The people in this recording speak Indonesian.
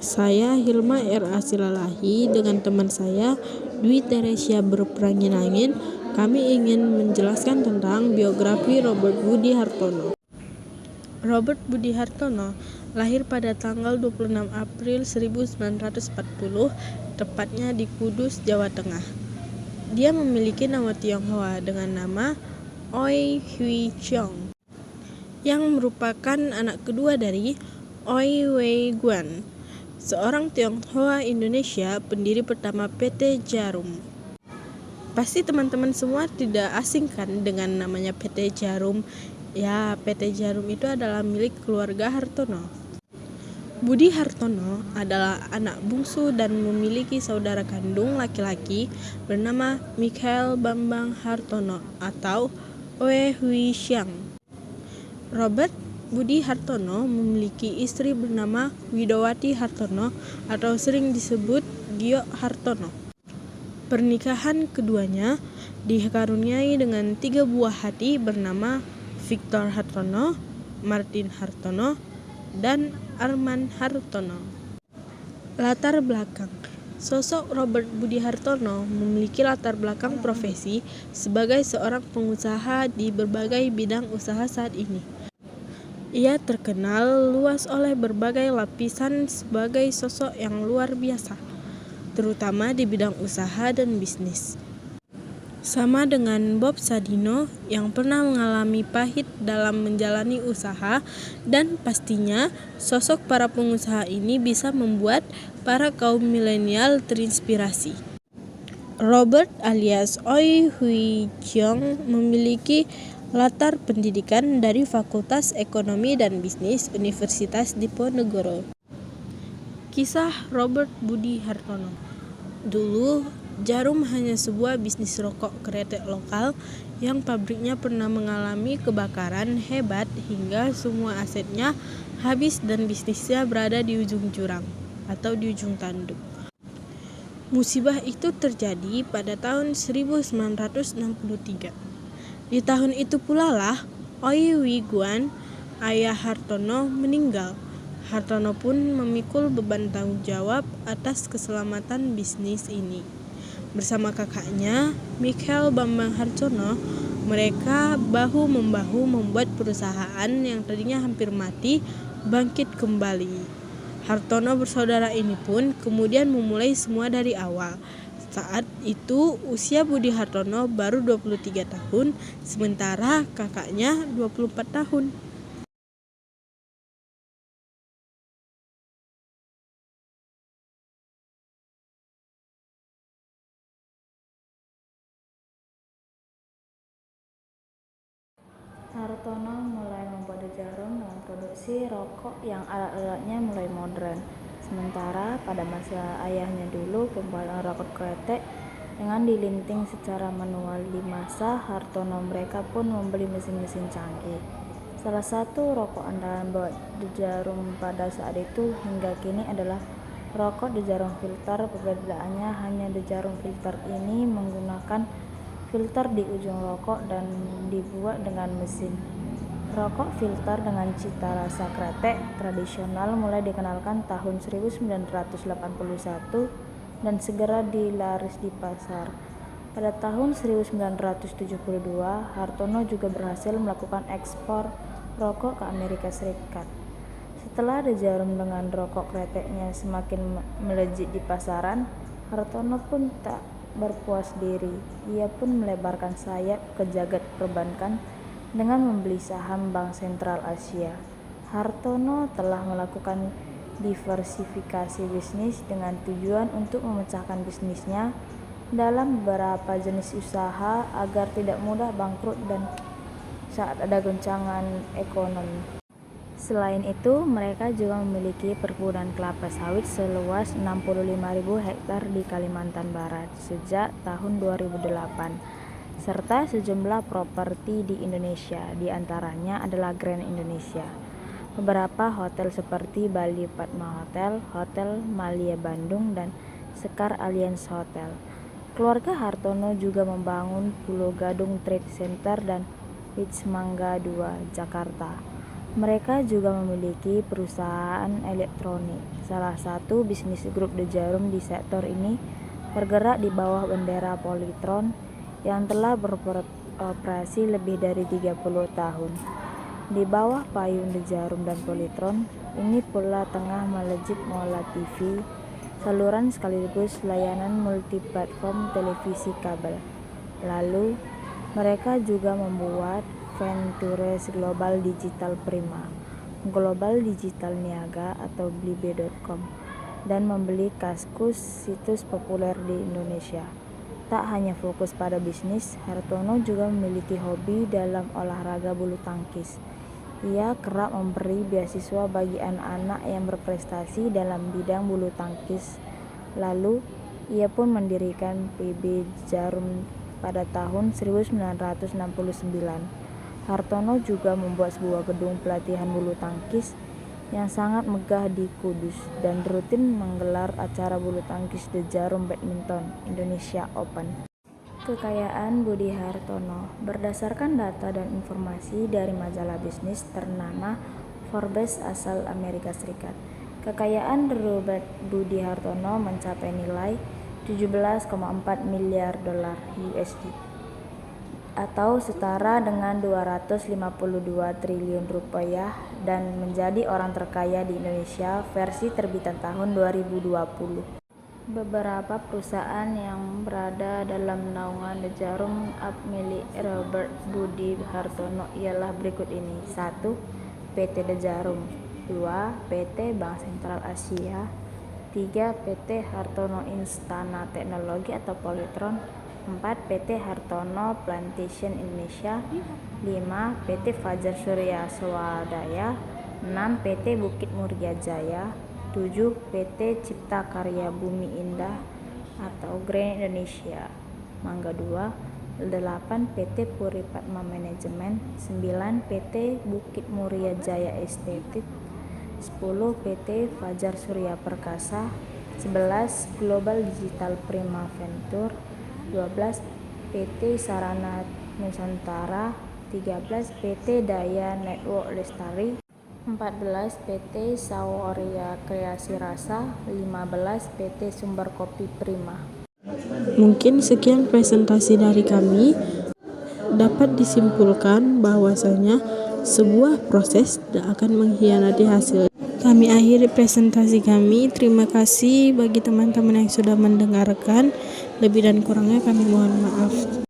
Saya Hilma R.A. Silalahi dengan teman saya Dwi Teresia Berperangin-Angin. Kami ingin menjelaskan tentang biografi Robert Budi Hartono. Robert Budi Hartono lahir pada tanggal 26 April 1940, tepatnya di Kudus, Jawa Tengah. Dia memiliki nama Tionghoa dengan nama Oi Hui Cheong, yang merupakan anak kedua dari Oi Wei Guan, seorang Tionghoa Indonesia, pendiri pertama PT Djarum. Pasti teman-teman semua tidak asing kan dengan namanya PT Djarum. Ya, PT Djarum itu adalah milik keluarga Hartono. Budi Hartono adalah anak bungsu dan memiliki saudara kandung laki-laki bernama Mikhail Bambang Hartono atau Oe Hui Xiang. Robert Budi Hartono memiliki istri bernama Widowati Hartono atau sering disebut Gio Hartono. Pernikahan keduanya dikaruniai dengan 3 buah hati bernama Victor Hartono, Martin Hartono, dan Arman Hartono. Latar belakang. Sosok Robert Budi Hartono memiliki latar belakang profesi sebagai seorang pengusaha di berbagai bidang usaha saat ini. Ia terkenal luas oleh berbagai lapisan sebagai sosok yang luar biasa, terutama di bidang usaha dan bisnis. Sama dengan Bob Sadino yang pernah mengalami pahit dalam menjalani usaha, dan pastinya sosok para pengusaha ini bisa membuat para kaum milenial terinspirasi. Robert alias Oi Hui Cheong memiliki latar pendidikan dari Fakultas Ekonomi dan Bisnis Universitas Diponegoro. Kisah Robert Budi Hartono. Dulu, Djarum hanya sebuah bisnis rokok kretek lokal yang pabriknya pernah mengalami kebakaran hebat hingga semua asetnya habis dan bisnisnya berada di ujung jurang atau di ujung tanduk. Musibah itu terjadi pada tahun 1963. Di tahun itu pula lah Oi Wei Guan, ayah Hartono, meninggal. Hartono pun memikul beban tanggung jawab atas keselamatan bisnis ini. Bersama kakaknya, Mikhail Bambang Hartono, mereka bahu-membahu membuat perusahaan yang tadinya hampir mati bangkit kembali. Hartono bersaudara ini pun kemudian memulai semua dari awal. Saat itu usia Budi Hartono baru 23 tahun, sementara kakaknya 24 tahun. Hartono mulai membuat Djarum dengan produksi rokok yang alat-alatnya mulai modern. Sementara pada masa ayahnya dulu, pembuatan rokok kretek dengan dilinting secara manual di masa Hartono, mereka pun membeli mesin-mesin canggih. Salah satu rokok andalan buat Djarum pada saat itu hingga kini adalah rokok Djarum filter. Perbedaannya hanya Djarum filter ini menggunakan filter di ujung rokok dan dibuat dengan mesin. Rokok filter dengan cita rasa kretek tradisional mulai dikenalkan tahun 1981 dan segera dilaris di pasar. Pada tahun 1972, Hartono juga berhasil melakukan ekspor rokok ke Amerika Serikat. Setelah Djarum dengan rokok kreteknya semakin melejit di pasaran, Hartono pun tak berpuas diri. Ia pun melebarkan sayap ke jagat perbankan dengan membeli saham Bank Sentral Asia. Hartono telah melakukan diversifikasi bisnis dengan tujuan untuk memecahkan bisnisnya dalam beberapa jenis usaha agar tidak mudah bangkrut dan saat ada goncangan ekonomi. Selain itu, mereka juga memiliki perkebunan kelapa sawit seluas 65.000 hektar di Kalimantan Barat sejak tahun 2008, serta sejumlah properti di Indonesia, di antaranya adalah Grand Indonesia. Beberapa hotel seperti Bali Padma Hotel, Hotel Malia Bandung, dan Sekar Alliance Hotel. Keluarga Hartono juga membangun Pulau Gadung Trade Center dan Wismangga 2, Jakarta. Mereka juga memiliki perusahaan elektronik salah satu bisnis grup The Jarum di sektor ini bergerak di bawah bendera Polytron yang telah beroperasi lebih dari 30 tahun. Di bawah payung The Jarum dan Polytron, ini pula tengah melejit Mola TV, saluran sekaligus layanan multiplatform televisi kabel. Lalu, mereka juga membuat Ventures Global Digital Prima, Global Digital Niaga atau Blibe.com, dan membeli Kaskus, situs populer di Indonesia. Tak hanya fokus pada bisnis, Hartono juga memiliki hobi dalam olahraga bulu tangkis. Ia kerap memberi beasiswa bagi anak-anak yang berprestasi dalam bidang bulu tangkis. Lalu, ia pun mendirikan PB Jarum pada tahun 1969. Hartono juga membuat sebuah gedung pelatihan bulu tangkis yang sangat megah di Kudus dan rutin menggelar acara bulu tangkis The Jarum Badminton Indonesia Open. Kekayaan Budi Hartono berdasarkan data dan informasi dari majalah bisnis ternama Forbes asal Amerika Serikat. Kekayaan Robert Budi Hartono mencapai nilai 17,4 miliar dolar USD atau setara dengan 252 triliun rupiah dan menjadi orang terkaya di Indonesia versi terbitan tahun 2020. Beberapa perusahaan yang berada dalam naungan The Jarum Up milik Robert Budi Hartono ialah berikut ini. 1. PT The Jarum. 2. PT Bank Sentral Asia. 3. PT Hartono Instana Teknologi atau Polytron. 4. PT Hartono Plantation Indonesia. 5. PT Fajar Surya Swadaya. 6. PT Bukit Muria Jaya. 7. PT Cipta Karya Bumi Indah atau Grain Indonesia Mangga 2. 8. PT Puri Padma Manajemen. 9. PT Bukit Muria Jaya Estetik. 10. PT Fajar Surya Perkasa. 11. Global Digital Prima Venture. 12. PT Sarana Nusantara. 13. PT Daya Network Lestari. 14. PT Saworia Kreasi Rasa. 15. PT Sumber Kopi Prima. Mungkin sekian presentasi dari kami. Dapat disimpulkan bahwasanya sebuah proses tidak akan mengkhianati hasil. Kami akhiri presentasi kami. Terima kasih bagi teman-teman yang sudah mendengarkan. Lebih dan kurangnya kami mohon maaf.